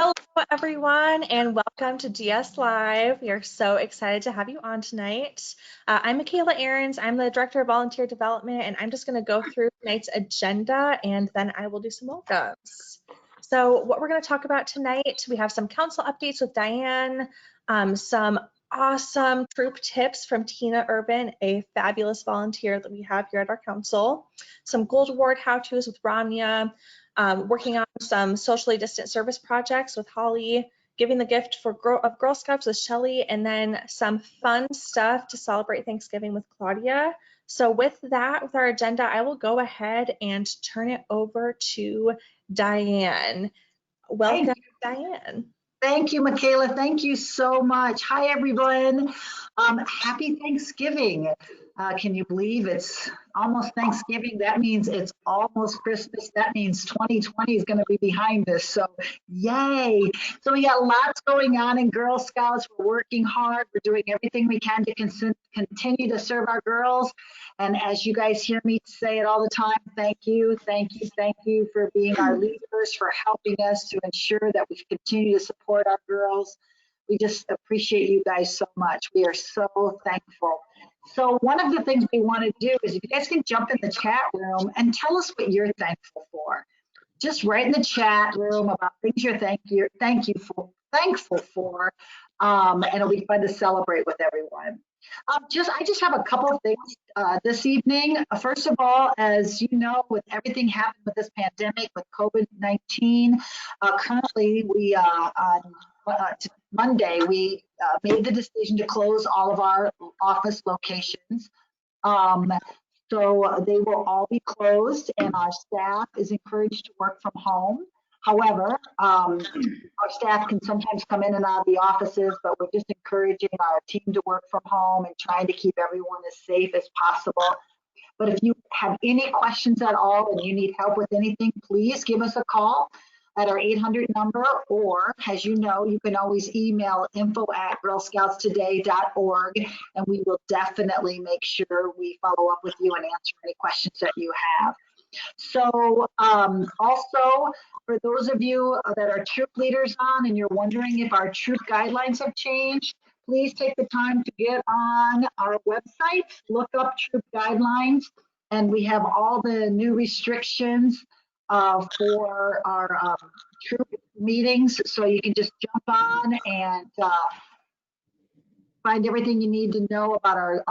Hello, everyone, and welcome to gsLive. We are so excited to have you on tonight. I'm Michaela Ahrens. I'm the Director of Volunteer Development, and I'm just going to go through tonight's agenda, and then I will do some welcomes. So what we're going to talk about tonight, we have some council updates with Diane, some awesome troop tips from Tina Urban, a fabulous volunteer that we have here at our council, some Gold Award how-tos with Ramya, working on some socially distant service projects with Holly, giving the gift of Girl Scouts with Shelly, and then some fun stuff to celebrate Thanksgiving with Claudia. So with that, with our agenda, I will go ahead and turn it over to Diane. Welcome, Diane. Thank you, Michaela. Thank you so much. Hi, everyone. Happy Thanksgiving. Can you believe it's almost Thanksgiving? That means it's almost Christmas. That means 2020 is going to be behind us. So yay. So we got lots going on in Girl Scouts. We're working hard. We're doing everything we can to continue to serve our girls. And as you guys hear me say it all the time, thank you, thank you, thank you for being our leaders, for helping us to ensure that we continue to support our girls. We just appreciate you guys so much. We are so thankful. So one of the things we want to do is if you guys can jump in the chat room and tell us what you're thankful for. Just write in the chat room about things you're thankful for, and it'll be fun to celebrate with everyone. I just have a couple of things this evening. First of all, as you know, with everything happening with this pandemic, with COVID-19, currently we on Monday we made the decision to close all of our office locations. So they will all be closed, and our staff is encouraged to work from home. However, our staff can sometimes come in and out of the offices, but we're just encouraging our team to work from home and trying to keep everyone as safe as possible. But if you have any questions at all and you need help with anything, please give us a call at our 800 number, or as you know, you can always email info@girlscoutstoday.org, and we will definitely make sure we follow up with you and answer any questions that you have. So also, for those of you that are troop leaders on and you're wondering if our troop guidelines have changed, please take the time to get on our website, look up troop guidelines, and we have all the new restrictions for our troop meetings. So you can just jump on and find everything you need to know about our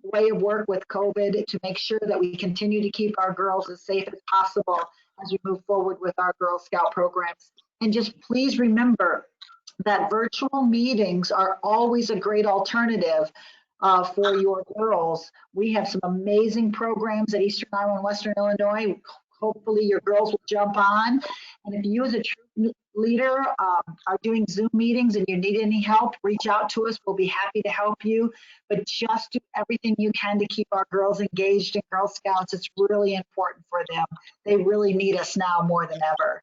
way of work with COVID to make sure that we continue to keep our girls as safe as possible as we move forward with our Girl Scout programs. And just please remember that virtual meetings are always a great alternative for your girls. We have some amazing programs at Eastern Iowa and Western Illinois. Hopefully your girls will jump on. And if you as a troop leader are doing Zoom meetings and you need any help, reach out to us. We'll be happy to help you. But just do everything you can to keep our girls engaged in Girl Scouts. It's really important for them. They really need us now more than ever.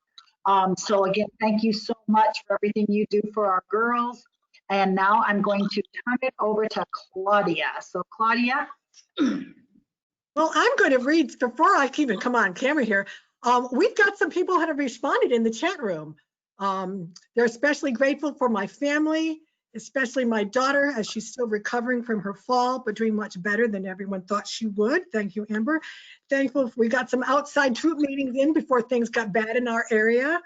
So again, thank you so much for everything you do for our girls. And now I'm going to turn it over to Claudia. So Claudia. Well, I'm going to read before I even come on camera here. We've got some people that have responded in the chat room. They're especially grateful for my family, especially my daughter, as she's still recovering from her fall, but doing much better than everyone thought she would. Thank you, Amber. Thankful we got some outside troop meetings in before things got bad in our area.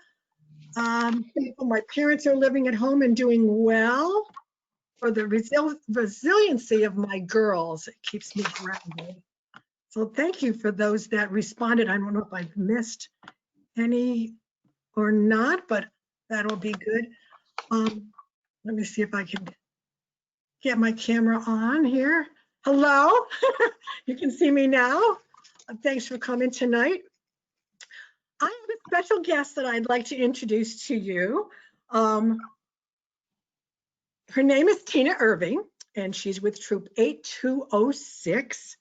Thankful my parents are living at home and doing well. For the resiliency of my girls, it keeps me grounded. So thank you for those that responded. I don't know if I've missed any or not, but that'll be good. Let me see if I can get my camera on here. Hello, you can see me now. Thanks for coming tonight. I have a special guest that I'd like to introduce to you. Her name is Tina Irving, and she's with Troop 8206.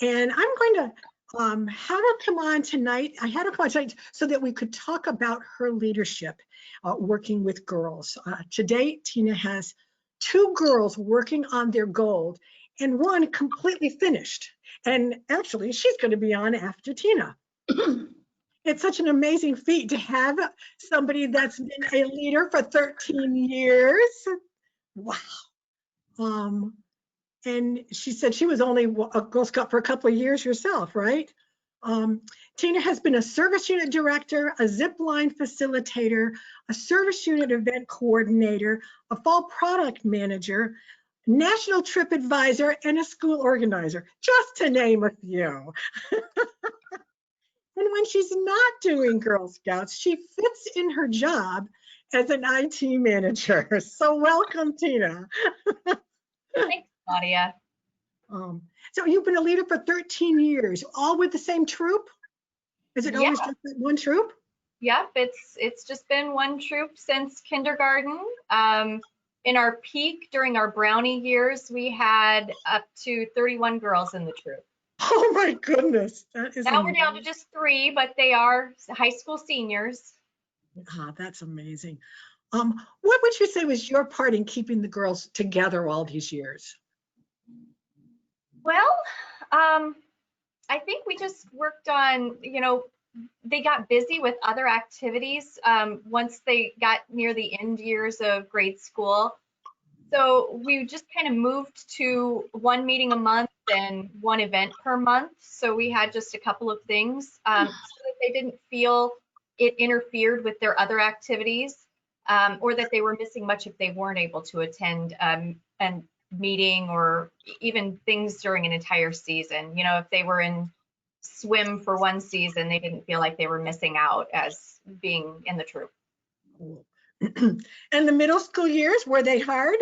And I'm going to have her come on tonight. I had her come on tonight so that we could talk about her leadership working with girls. To date, Tina has 2 girls working on their gold and 1 completely finished. And actually, she's going to be on after Tina. It's such an amazing feat to have somebody that's been a leader for 13 years. Wow. Um, and she said she was only a Girl Scout for a couple of years herself, right? Um, Tina has been a service unit director, a zip line facilitator, a service unit event coordinator, a fall product manager, national trip advisor, and a school organizer, just to name a few. And when she's not doing Girl Scouts, she fits in her job as an IT manager. So welcome, Tina. Thanks, Claudia. So you've been a leader for 13 years, all with the same troop? Is it Yeah. always just that one troop? Yep, it's just been one troop since kindergarten. In our peak during our Brownie years, we had up to 31 girls in the troop. Oh my goodness, that is Now we're down to amazing. just 3, but they are high school seniors. That's amazing. What would you say was your part in keeping the girls together all these years? Well, I think we just worked on, they got busy with other activities once they got near the end years of grade school. So we just kind of moved to one meeting a month and one event per month. So we had just a couple of things so that they didn't feel it interfered with their other activities or that they were missing much if they weren't able to attend a meeting or even things during an entire season. If they were in swim for one season, they didn't feel like they were missing out as being in the troop. Cool. And the middle school years, were they hard?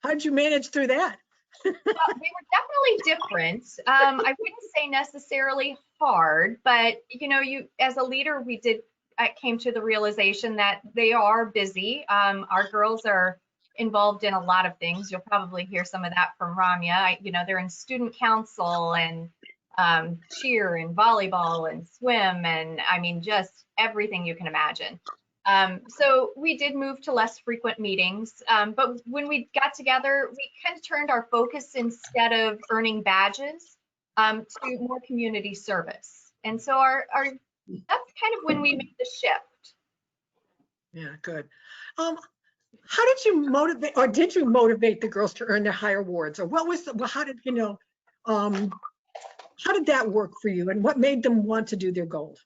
How'd you manage through that? They were definitely different. I wouldn't say necessarily hard, but you as a leader, I came to the realization that they are busy. Our girls are involved in a lot of things. You'll probably hear some of that from Ramya. They're in student council and cheer and volleyball and swim and I mean just everything you can imagine. So we did move to less frequent meetings, but when we got together, we kind of turned our focus instead of earning badges to more community service. And so that's kind of when we made the shift. Yeah, good. How did you motivate, or did you motivate the girls to earn their higher awards? Or how did that work for you? And what made them want to do their gold?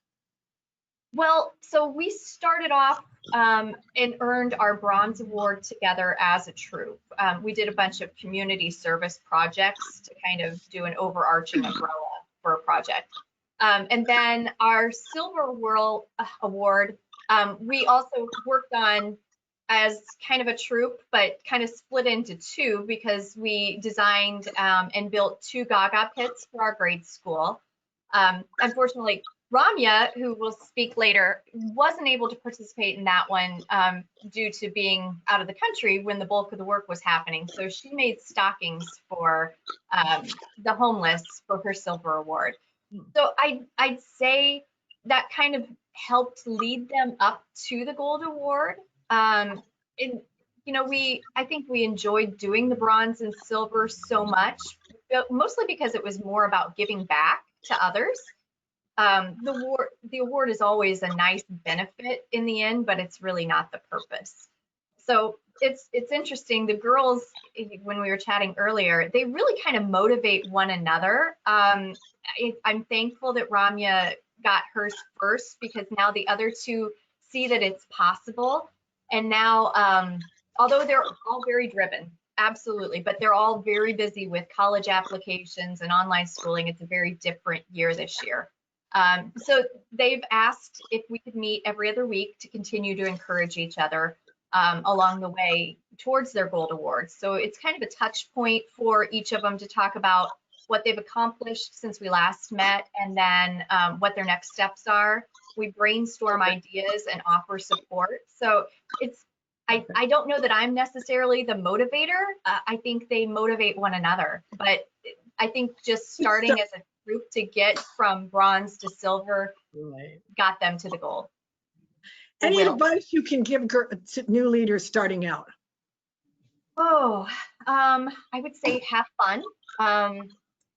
Well, so we started off and earned our bronze award together as a troop. We did a bunch of community service projects to kind of do an overarching umbrella for a project. And then our silver award, we also worked on as kind of a troop, but kind of split into 2 because we designed and built 2 Gaga pits for our grade school. Unfortunately, Ramya, who will speak later, wasn't able to participate in that one due to being out of the country when the bulk of the work was happening. So she made stockings for the homeless for her silver award. So I'd say that kind of helped lead them up to the gold award. And I think we enjoyed doing the bronze and silver so much, mostly because it was more about giving back to others. The award is always a nice benefit in the end, but it's really not the purpose. So it's interesting. The girls, when we were chatting earlier, they really kind of motivate one another. I'm thankful that Ramya got hers first because now the other 2 see that it's possible. And now, although they're all very driven, absolutely, but they're all very busy with college applications and online schooling. It's a very different year this year. So they've asked if we could meet every other week to continue to encourage each other along the way towards their gold awards. So it's kind of a touch point for each of them to talk about what they've accomplished since we last met and then what their next steps are. We brainstorm ideas and offer support. So I don't know that I'm necessarily the motivator. I think they motivate one another, but I think just starting as a group to get from bronze to silver got them to the gold. Any advice you can give to new leaders starting out? Oh, I would say have fun.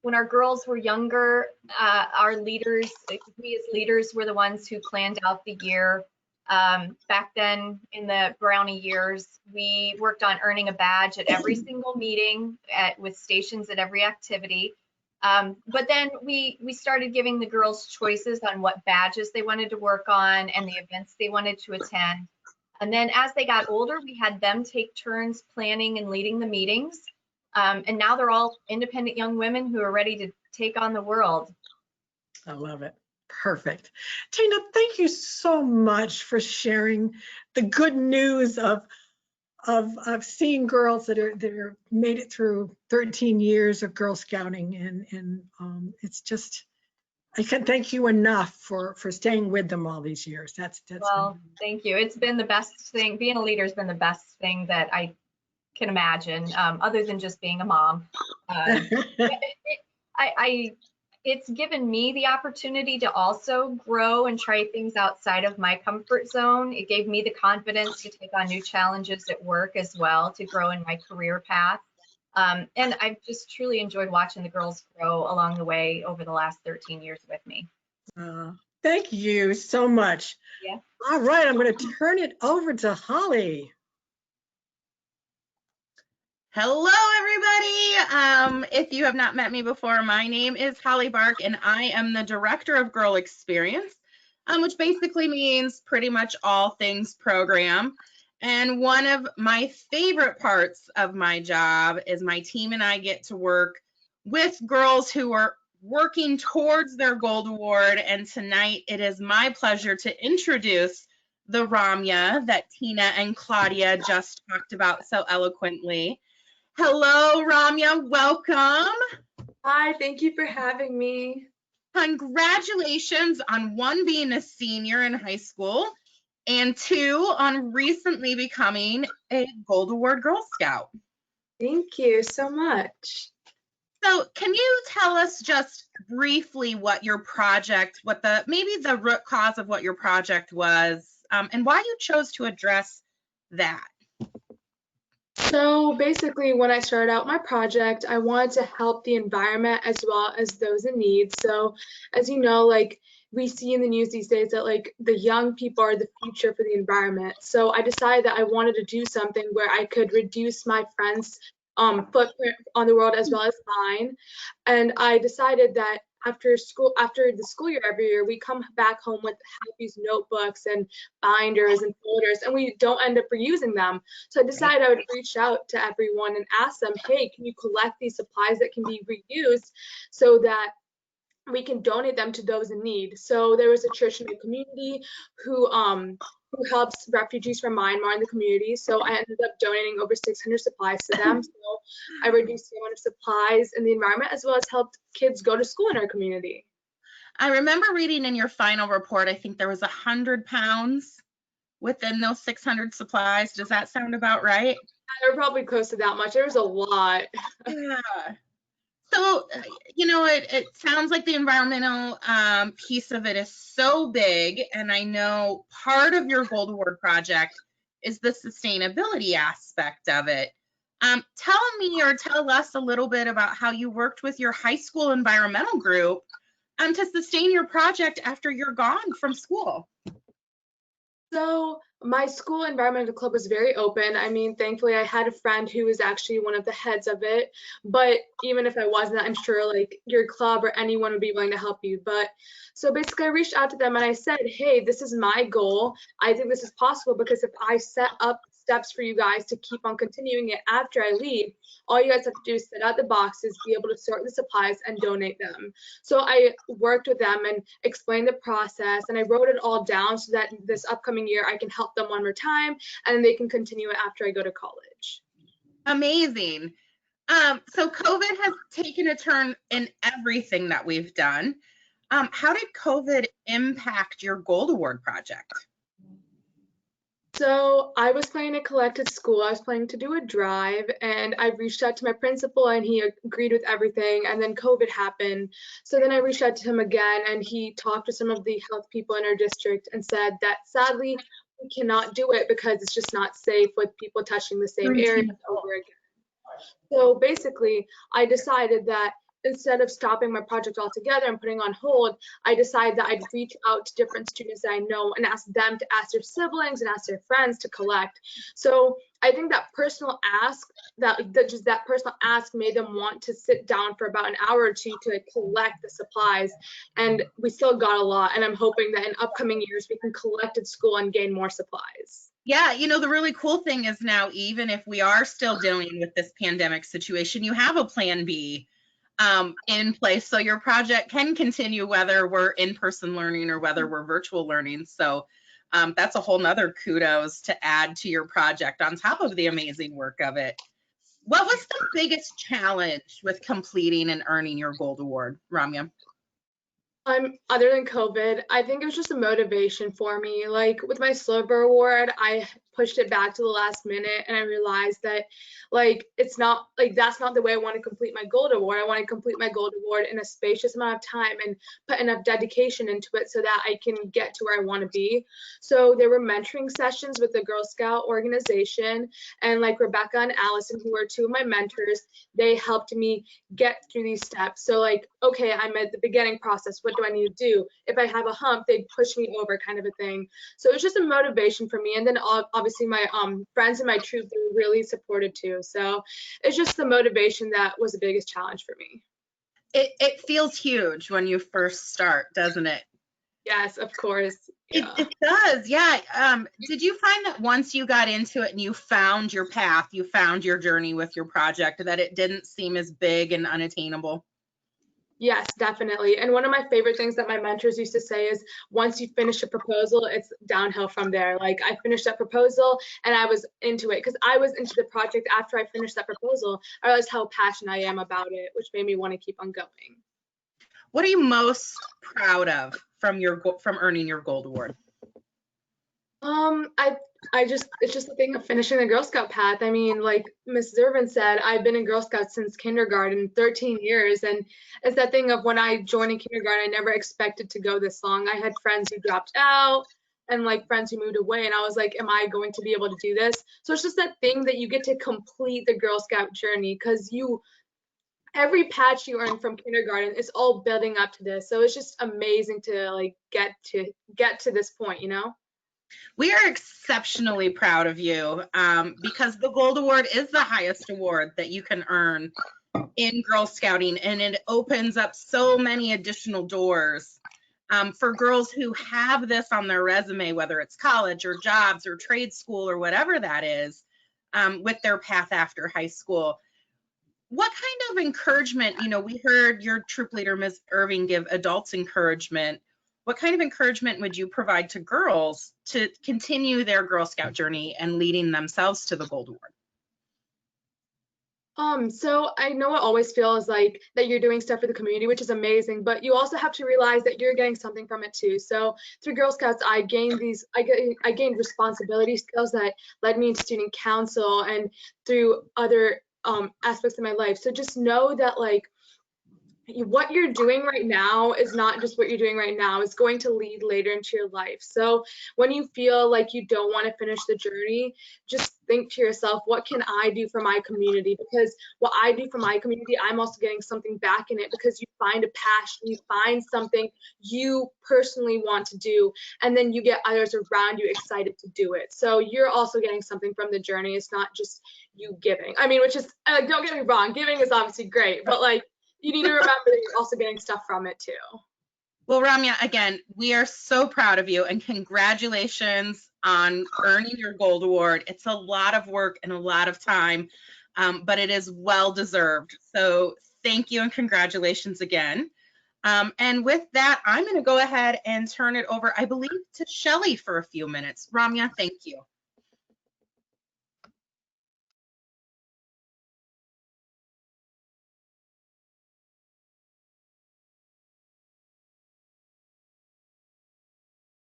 when our girls were younger, our leaders, we as leaders were the ones who planned out the year. Back then in the Brownie years, we worked on earning a badge at every single meeting with stations at every activity. But then we started giving the girls choices on what badges they wanted to work on and the events they wanted to attend. And then as they got older, we had them take turns planning and leading the meetings. And now they're all independent young women who are ready to take on the world. I love it. Perfect. Tina, thank you so much for sharing the good news of seeing girls that are made it through 13 years of Girl Scouting, and it's just, I can't thank you enough for staying with them all these years. That's Well, thank you. It's been the best thing. Being a leader has been the best thing that I can imagine, other than just being a mom. It's given me the opportunity to also grow and try things outside of my comfort zone. It gave me the confidence to take on new challenges at work as well, to grow in my career path. And I've just truly enjoyed watching the girls grow along the way over the last 13 years with me. Thank you so much. Yeah. All right, I'm going to turn it over to Holly. Hello, everybody. If you have not met me before, my name is Holly Bark, and I am the Director of Girl Experience, which basically means pretty much all things program. And one of my favorite parts of my job is my team and I get to work with girls who are working towards their Gold Award. And tonight it is my pleasure to introduce the Ramya that Tina and Claudia just talked about so eloquently. Hello, Ramya, welcome. Hi, thank you for having me. Congratulations on 1, being a senior in high school, and 2, on recently becoming a Gold Award Girl Scout. Thank you so much. So can you tell us just briefly what your project, maybe the root cause of what your project was, and why you chose to address that? So basically, when I started out my project, I wanted to help the environment as well as those in need. So as you know, like we see in the news these days that like the young people are the future for the environment. So I decided that I wanted to do something where I could reduce my friends' footprint on the world as well as mine. And I decided that after the school year every year, we come back home with half these notebooks and binders and folders, and we don't end up reusing them. So I decided I would reach out to everyone and ask them, hey, can you collect these supplies that can be reused so that we can donate them to those in need. So there was a church in the community who helps refugees from Myanmar in the community. So I ended up donating over 600 supplies to them. So I reduced the amount of supplies in the environment as well as helped kids go to school in our community. I remember reading in your final report, I think there was 100 pounds within those 600 supplies. Does that sound about right? They were probably close to that much. There was a lot. Yeah. So, you know, it sounds like the environmental piece of it is so big, and I know part of your Gold Award project is the sustainability aspect of it. Tell us a little bit about how you worked with your high school environmental group to sustain your project after you're gone from school. So my school environmental club was very open. I mean, thankfully I had a friend who was actually one of the heads of it, but even if I wasn't, I'm sure like your club or anyone would be willing to help you. But so basically I reached out to them and I said, hey, this is my goal. I think this is possible because if I set up steps for you guys to keep on continuing it after I leave, all you guys have to do is set out the boxes, be able to sort the supplies and donate them. So I worked with them and explained the process, and I wrote it all down so that this upcoming year I can help them one more time and then they can continue it after I go to college. Amazing. So COVID has taken a turn in everything that we've done. How did COVID impact your Gold Award project? So I was planning to collect at school. I was planning to do a drive, and I reached out to my principal and he agreed with everything, and then COVID happened. So then I reached out to him again and he talked to some of the health people in our district and said that sadly we cannot do it because it's just not safe with people touching the same area over again. So basically I decided that instead of stopping my project altogether and putting on hold, I decided that I'd reach out to different students that I know and ask them to ask their siblings and ask their friends to collect. So I think that personal ask, that personal ask made them want to sit down for about an hour or two to collect the supplies. And we still got a lot. And I'm hoping that in upcoming years we can collect at school and gain more supplies. Yeah, you know, the really cool thing is now, even if we are still dealing with this pandemic situation, you have a plan B in place. So your project can continue whether we're in-person learning or whether we're virtual learning. So that's a whole nother kudos to add to your project on top of the amazing work of it. What was the biggest challenge with completing and earning your gold award, Ramya? Other than COVID, I think it was just a motivation for me. Like with my silver award, I pushed it back to the last minute and I realized that like it's not like that's not the way I want to complete my gold award. I want to complete my gold award in a spacious amount of time and put enough dedication into it so that I can get to where I want to be. So there were mentoring sessions with the Girl Scout organization, and like Rebecca and Allison, who are two of my mentors, they helped me get through these steps. So like, okay, I'm at the beginning process. What do I need to do? If I have a hump, they push me over, kind of a thing. So it's just a motivation for me. And then obviously my friends in my troop, they were really supported too. So it's just the motivation that was the biggest challenge for me. It feels huge when you first start, doesn't it? Yes, of course. Yeah. It does, yeah. Did you find that once you got into it and you found your path, you found your journey with your project, that it didn't seem as big and unattainable? Yes, definitely. And one of my favorite things that my mentors used to say is once you finish a proposal, it's downhill from there. Like I finished that proposal and I was into it because I was into the project after I finished that proposal. I realized how passionate I am about it, which made me want to keep on going. What are you most proud of from earning your gold award? It's just the thing of finishing the Girl Scout path. I mean, like Miss Zervin said, I've been in Girl Scouts since kindergarten, 13 years. And it's that thing of when I joined in kindergarten, I never expected to go this long. I had friends who dropped out and like friends who moved away. And I was like, am I going to be able to do this? So it's just that thing that you get to complete the Girl Scout journey because every patch you earn from kindergarten is all building up to this. So it's just amazing to like get to this point, you know? We are exceptionally proud of you because the Gold Award is the highest award that you can earn in Girl Scouting, and it opens up so many additional doors for girls who have this on their resume, whether it's college or jobs or trade school or whatever that is, with their path after high school. What kind of encouragement, you know, we heard your troop leader, Ms. Irving, give adults encouragement. What kind of encouragement would you provide to girls to continue their Girl Scout journey and leading themselves to the Gold Award? So I know it always feels like that you're doing stuff for the community, which is amazing, but you also have to realize that you're getting something from it too. So through Girl Scouts, I gained responsibility skills that led me into student council and through other aspects of my life. So just know that like what you're doing right now is not just what you're doing right now, it's going to lead later into your life. So when you feel like you don't want to finish the journey, just think to yourself, what can I do for my community? Because what I do for my community, I'm also getting something back in it because you find a passion, you find something you personally want to do, and then you get others around you excited to do it. So you're also getting something from the journey. It's not just you giving. I mean, which is, don't get me wrong, giving is obviously great, but like, you need to remember that you're also getting stuff from it too. Well, Ramya, again, we are so proud of you and congratulations on earning your Gold Award. It's a lot of work and a lot of time, but it is well deserved. So thank you and congratulations again. And with that, I'm going to go ahead and turn it over, I believe, to Shelley for a few minutes. Ramya, thank you.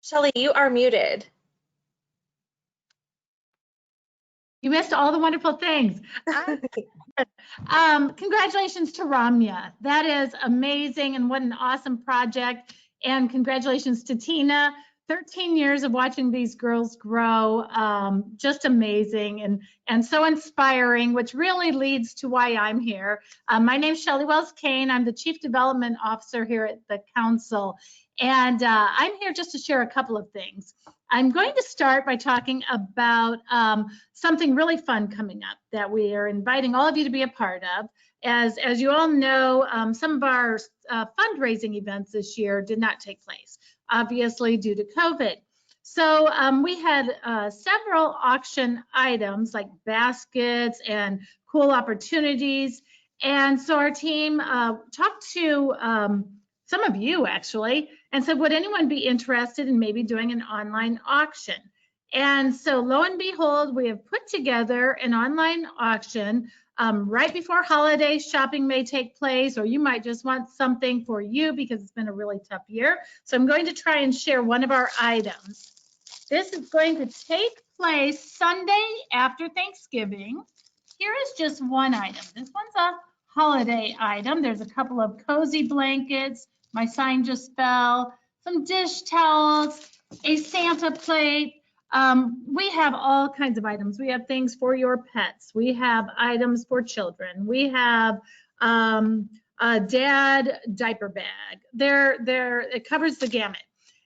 Shelley, you are muted. You missed all the wonderful things. Congratulations to Ramya. That is amazing and what an awesome project. And congratulations to Tina 13 years of watching these girls grow, just amazing and so inspiring, which really leads to why I'm here. My name is Shelley Wells Kane. I'm the Chief Development Officer here at the Council. And I'm here just to share a couple of things. I'm going to start by talking about something really fun coming up that we are inviting all of you to be a part of. As you all know, some of our fundraising events this year did not take place, obviously due to COVID. So we had several auction items like baskets and cool opportunities. And so our team talked to some of you actually and said, would anyone be interested in maybe doing an online auction? And so lo and behold, we have put together an online auction right before holiday shopping may take place, or you might just want something for you because it's been a really tough year. So I'm going to try and share one of our items. This is going to take place Sunday after Thanksgiving. Here is just one item. This one's a holiday item. There's a couple of cozy blankets. My sign just fell. Some dish towels, a Santa plate. We have all kinds of items. We have things for your pets. We have items for children. We have a dad diaper bag. It covers the gamut.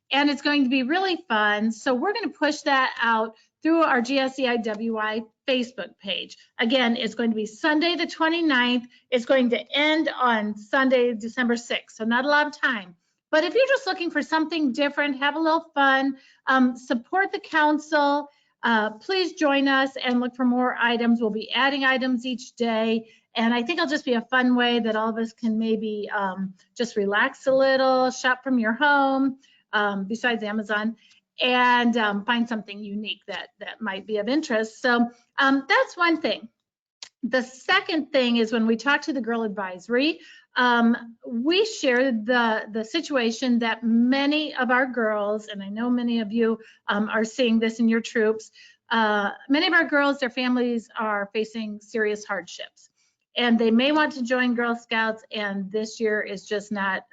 And it's going to be really fun. So we're going to push that out through our GSEIWI Facebook page. Again, it's going to be Sunday the 29th. It's going to end on Sunday, December 6th. So not a lot of time. But if you're just looking for something different, have a little fun, support the council, please join us and look for more items. We'll be adding items each day. And I think it'll just be a fun way that all of us can maybe just relax a little, shop from your home, besides Amazon, and find something unique that might be of interest. So that's one thing. The second thing is when we talked to the Girl Advisory, we shared the situation that many of our girls, and I know many of you are seeing this in your troops, many of our girls, their families are facing serious hardships. And they may want to join Girl Scouts, and this year is just not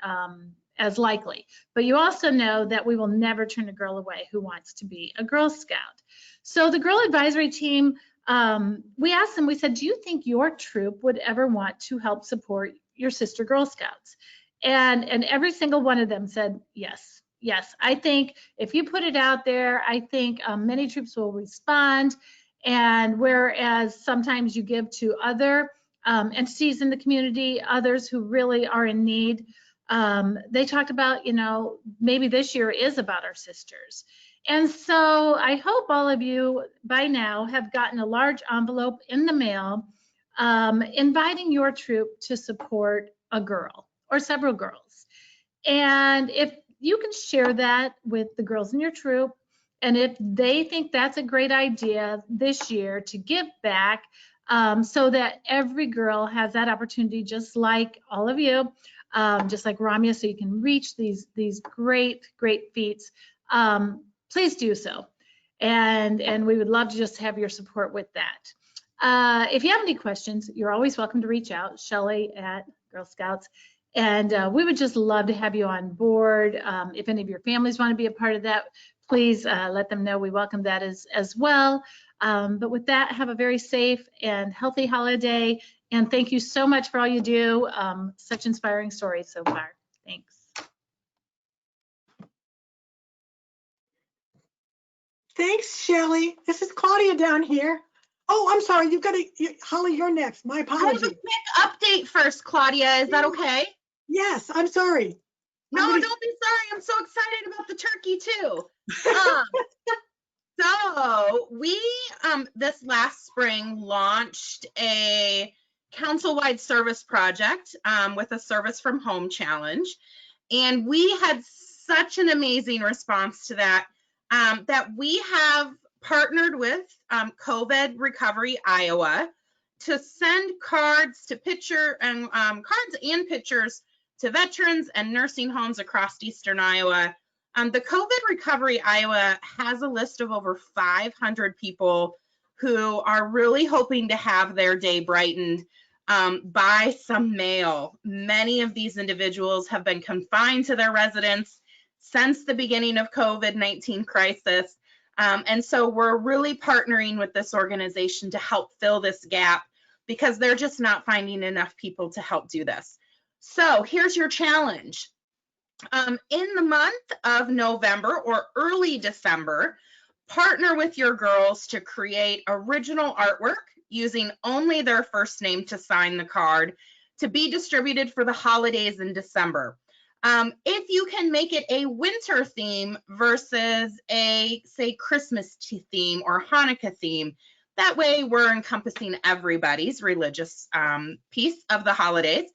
as likely. But you also know that we will never turn a girl away who wants to be a Girl Scout. So the Girl Advisory team, we asked them, we said, do you think your troop would ever want to help support your sister Girl Scouts? And every single one of them said, yes, yes. I think if you put it out there, I think many troops will respond. And whereas sometimes you give to other entities in the community, others who really are in need, they talked about, maybe this year is about our sisters. And so I hope all of you by now have gotten a large envelope in the mail inviting your troop to support a girl or several girls. And if you can share that with the girls in your troop, and if they think that's a great idea this year to give back so that every girl has that opportunity, just like all of you, just like Ramya, so you can reach these great feats, please do so. And we would love to just have your support with that. If you have any questions, you're always welcome to reach out, Shelley at Girl Scouts. And we would just love to have you on board. If any of your families want to be a part of that, please let them know. We welcome that as well. But with that, have a very safe and healthy holiday. And thank you so much for all you do. Such inspiring stories so far. Thanks. Thanks, Shelley. This is Claudia down here. Oh, I'm sorry. Holly, you're next. My I have a apologies. quick update first, Claudia. Is that okay? Yes, I'm sorry. No, don't be sorry. I'm so excited about the turkey too. So we, this last spring, launched a council-wide service project with a service from home challenge. And we had such an amazing response to that, that we have partnered with COVID Recovery Iowa to send cards to cards and pictures to veterans and nursing homes across Eastern Iowa. The COVID Recovery Iowa has a list of over 500 people who are really hoping to have their day brightened by some mail. Many of these individuals have been confined to their residence since the beginning of COVID-19 crisis. And so we're really partnering with this organization to help fill this gap because they're just not finding enough people to help do this. So here's your challenge. In the month of November or early December, partner with your girls to create original artwork using only their first name to sign the card to be distributed for the holidays in December. If you can make it a winter theme versus a, say, Christmas theme or Hanukkah theme, that way we're encompassing everybody's religious piece of the holidays.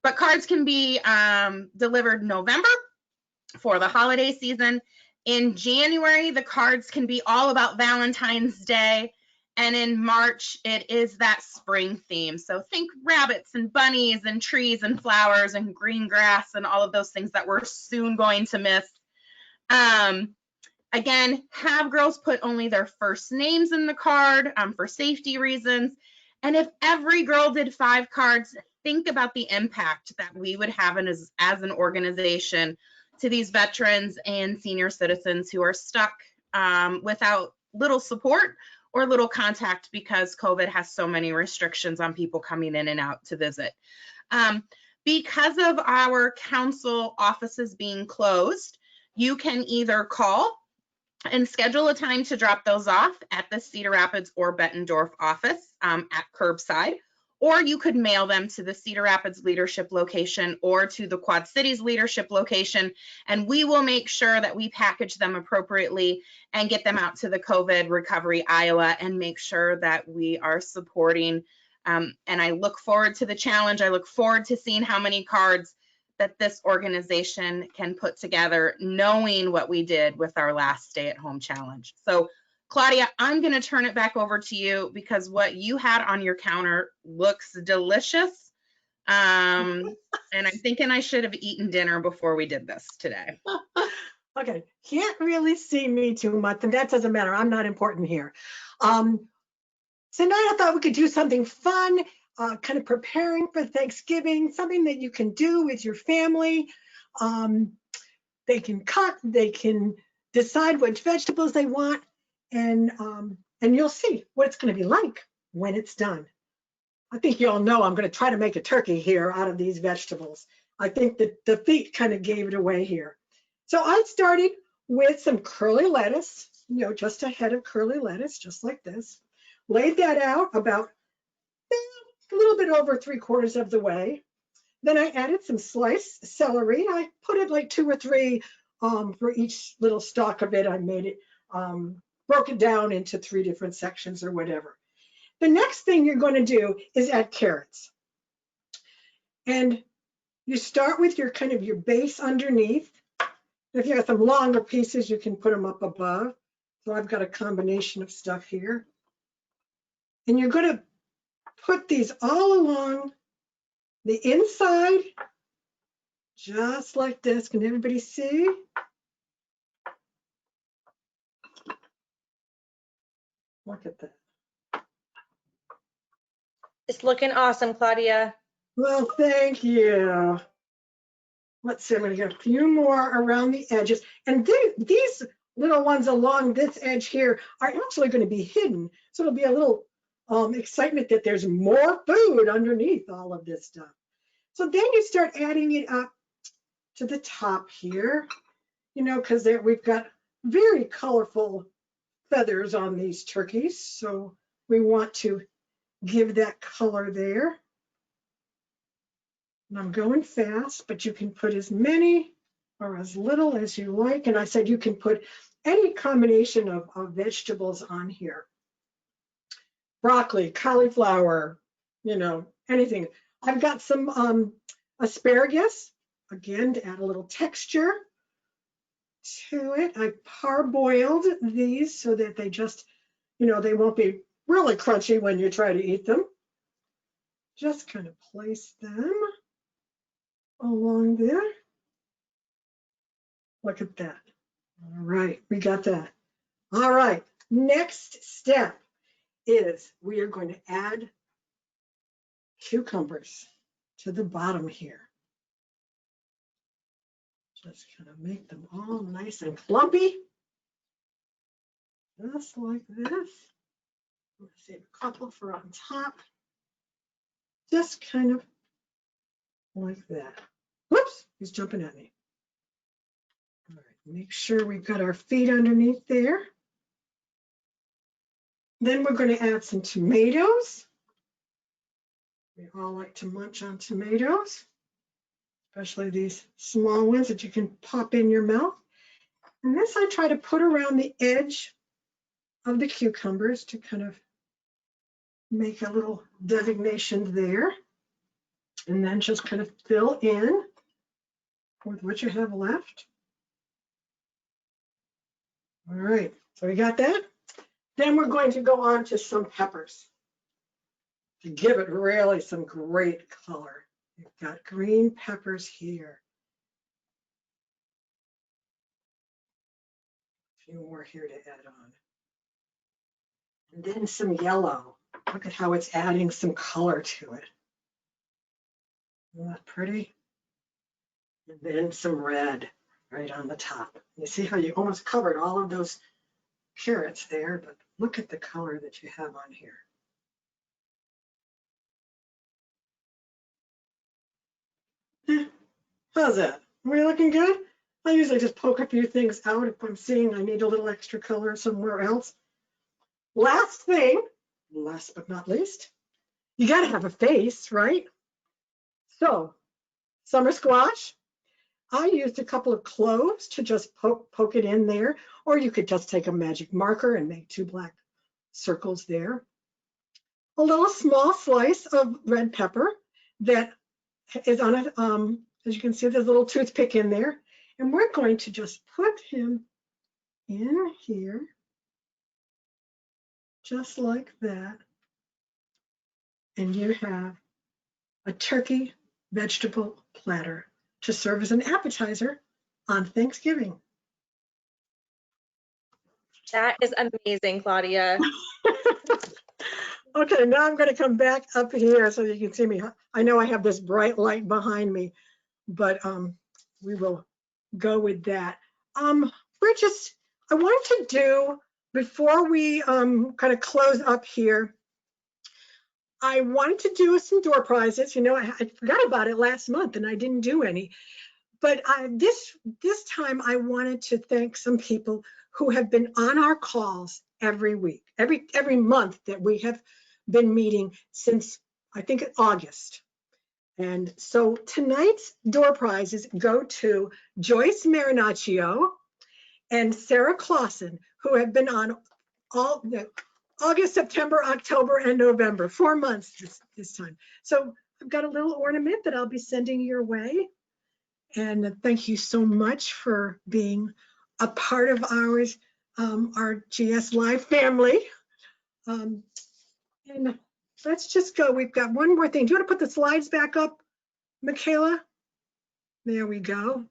But cards can be delivered November for the holiday season. In January, the cards can be all about Valentine's Day. And in March, it is that spring theme. So think rabbits and bunnies and trees and flowers and green grass and all of those things that we're soon going to miss. Again, have girls put only their first names in the card for safety reasons. And if every girl did 5 cards, think about the impact that we would have as an organization to these veterans and senior citizens who are stuck without little support or little contact because COVID has so many restrictions on people coming in and out to visit. Because of our council offices being closed, you can either call and schedule a time to drop those off at the Cedar Rapids or Bettendorf office at curbside, or you could mail them to the Cedar Rapids leadership location or to the Quad Cities leadership location, and we will make sure that we package them appropriately and get them out to the COVID Recovery Iowa and make sure that we are supporting. And I look forward to the challenge. I look forward to seeing how many cards that this organization can put together, knowing what we did with our last stay-at-home challenge. So Claudia, I'm going to turn it back over to you because what you had on your counter looks delicious. And I'm thinking I should have eaten dinner before we did this today. Okay, can't really see me too much, and that doesn't matter. I'm not important here. Tonight I thought we could do something fun, kind of preparing for Thanksgiving, something that you can do with your family. They can cut, they can decide which vegetables they want, and you'll see what it's going to be like when it's done. I think you all know I'm going to try to make a turkey here out of these vegetables. I think that the feet kind of gave it away here. So I started with some curly lettuce, just a head of curly lettuce, just like this. Laid that out about a little bit over 3/4 of the way. Then I added some sliced celery. I put it like 2 or 3 for each little stalk of it. I made it, broke it down into 3 different sections or whatever. The next thing you're going to do is add carrots. And you start with your kind of your base underneath. If you have some longer pieces, you can put them up above. So I've got a combination of stuff here. And you're going to put these all along the inside, just like this. Can everybody see? Look at that. It's looking awesome, Claudia. Well, thank you. Let's see, I'm going to get a few more around the edges. And these little ones along this edge here are actually going to be hidden. So it'll be a little excitement that there's more food underneath all of this stuff. So then you start adding it up to the top here, because we've got very colorful feathers on these turkeys. So we want to give that color there. And I'm going fast, but you can put as many or as little as you like. And I said you can put any combination of vegetables on here. Broccoli, cauliflower, anything. I've got some asparagus, again, to add a little texture to it. I parboiled these so that they just, they won't be really crunchy when you try to eat them. Just kind of place them along there. Look at that. All right, we got that. All right, next step is we are going to add cucumbers to the bottom here. Just kind of make them all nice and clumpy. Just like this. I'm going to save a couple for on top. Just kind of like that. Whoops, he's jumping at me. All right, make sure we've got our feet underneath there. Then we're going to add some tomatoes. We all like to munch on tomatoes, especially these small ones that you can pop in your mouth. And this I try to put around the edge of the cucumbers to kind of make a little designation there. And then just kind of fill in with what you have left. All right, so we got that. Then we're going to go on to some peppers to give it really some great color. We've got green peppers here. A few more here to add on. And then some yellow. Look at how it's adding some color to it. Isn't that pretty? And then some red right on the top. You see how you almost covered all of those carrots there, but look at the color that you have on here. How's that? Are we looking good? I usually just poke a few things out if I'm seeing I need a little extra color somewhere else. Last thing, last but not least, you got to have a face, right? So, summer squash. I used a couple of cloves to just poke it in there, or you could just take a magic marker and make 2 black circles there. A little small slice of red pepper that is on it. As you can see, there's a little toothpick in there. And we're going to just put him in here, just like that. And you have a turkey vegetable platter to serve as an appetizer on Thanksgiving. That is amazing, Claudia. Okay, now I'm going to come back up here so you can see me. I know I have this bright light behind me, but we will go with that. I wanted to do, before we kind of close up here, I wanted to do some door prizes. You know, I forgot about it last month and I didn't do any. But this time I wanted to thank some people who have been on our calls every week, every month that we have been meeting since, I think, August. And so tonight's door prizes go to Joyce Marinaccio and Sarah Clausen, who have been on all the August, September, October, and November, 4 months this time. So I've got a little ornament that I'll be sending your way. And thank you so much for being a part of our gsLive family. And let's just go. We've got one more thing. Do you want to put the slides back up, Michaela? There we go.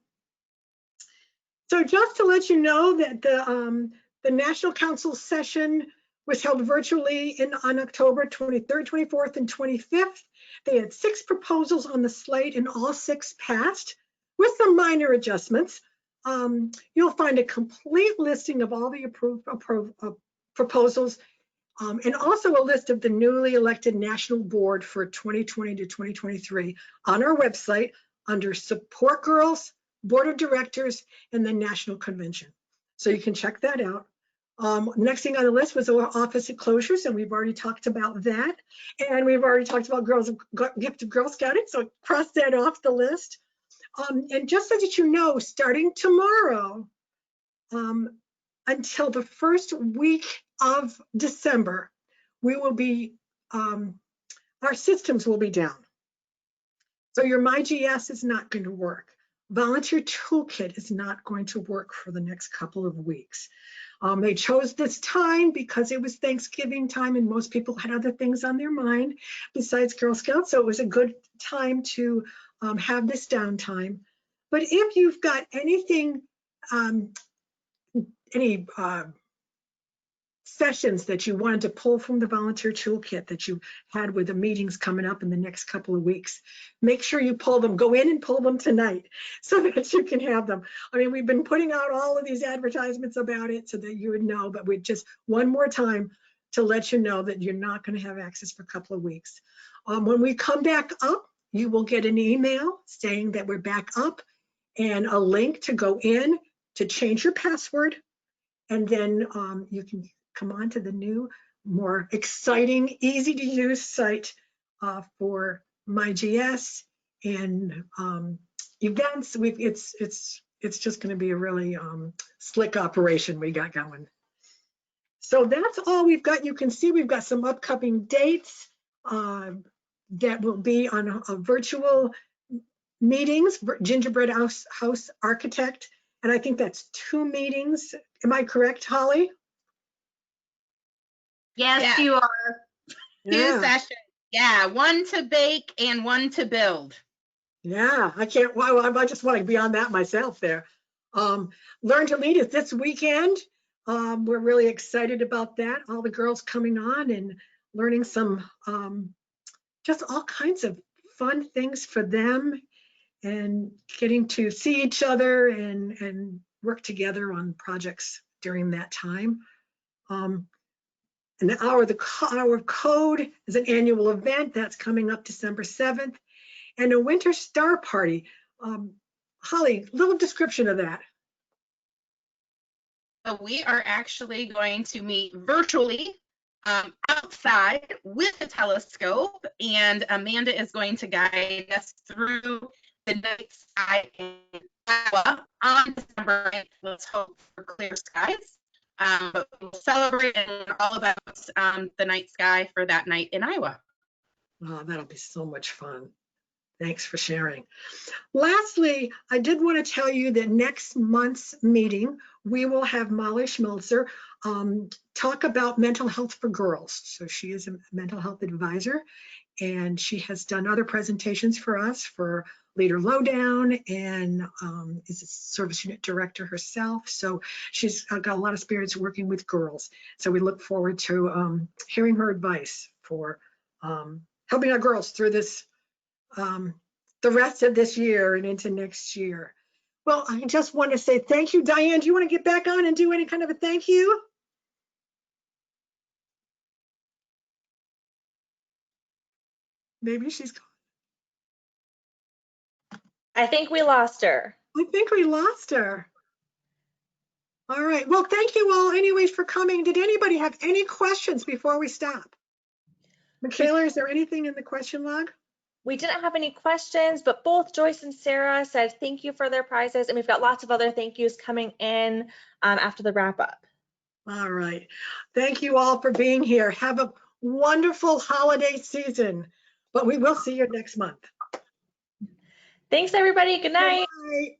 So just to let you know that the National Council session was held virtually on October 23rd, 24th, and 25th. They had 6 proposals on the slate and all 6 passed with some minor adjustments. You'll find a complete listing of all the approved proposals and also a list of the newly elected National Board for 2020 to 2023 on our website under Support Girls, Board of Directors, and the National Convention. So you can check that out. Next thing on the list was our office closures, and we've already talked about that. And we've already talked about gift of Girl Scouting, so cross that off the list. And just so that you know, starting tomorrow until the first week of December, we will be, our systems will be down. So your MyGS is not going to work. Volunteer Toolkit is not going to work for the next couple of weeks. They chose this time because it was Thanksgiving time and most people had other things on their mind besides Girl Scouts. So it was a good time to have this downtime. But if you've got anything, any sessions that you wanted to pull from the volunteer toolkit that you had with the meetings coming up in the next couple of weeks. Make sure you pull them, go in and pull them tonight so that you can have them. I mean, we've been putting out all of these advertisements about it so that you would know, but we just one more time to let you know that you're not going to have access for a couple of weeks. When we come back up, you will get an email saying that we're back up and a link to go in to change your password. And then you can come on to the new, more exciting, easy to use site for MyGS and events. It's just going to be a really slick operation we got going. So that's all we've got. You can see we've got some upcoming dates that will be on a virtual meetings, Gingerbread House Architect. And I think that's 2 meetings. Am I correct, Holly? Yes, Yeah. you are. 2 sessions. Yeah, 1 to bake and 1 to build. Yeah, I can't, well, I just want to be on that myself there. Learn to Lead is this weekend. We're really excited about that. All the girls coming on and learning some, just all kinds of fun things for them and getting to see each other and work together on projects during that time. And the Hour of Code is an annual event that's coming up December 7th. And a Winter Star Party. Holly, little description of that. So we are actually going to meet virtually outside with a telescope, and Amanda is going to guide us through the night sky in Iowa on December 9th. Let's hope for clear skies. But we'll celebrate and learn all about the night sky for that night in Iowa. Oh, that'll be so much fun. Thanks for sharing. Lastly, I did want to tell you that next month's meeting, we will have Molly Schmelzer talk about mental health for girls. So she is a mental health advisor, and she has done other presentations for us for Leader Lowdown and is a service unit director herself. So she's got a lot of experience working with girls. So we look forward to hearing her advice for helping our girls through this the rest of this year and into next year. Well, I just want to say thank you. Diane, do you want to get back on and do any kind of a thank you? Maybe she's gone. I think we lost her. I think we lost her. All right. Well, thank you all anyways for coming. Did anybody have any questions before we stop? Michaela, is there anything in the question log? We didn't have any questions, but both Joyce and Sarah said thank you for their prizes, and we've got lots of other thank yous coming in after the wrap up. All right. Thank you all for being here. Have a wonderful holiday season, but we will see you next month. Thanks, everybody. Good night. Good night.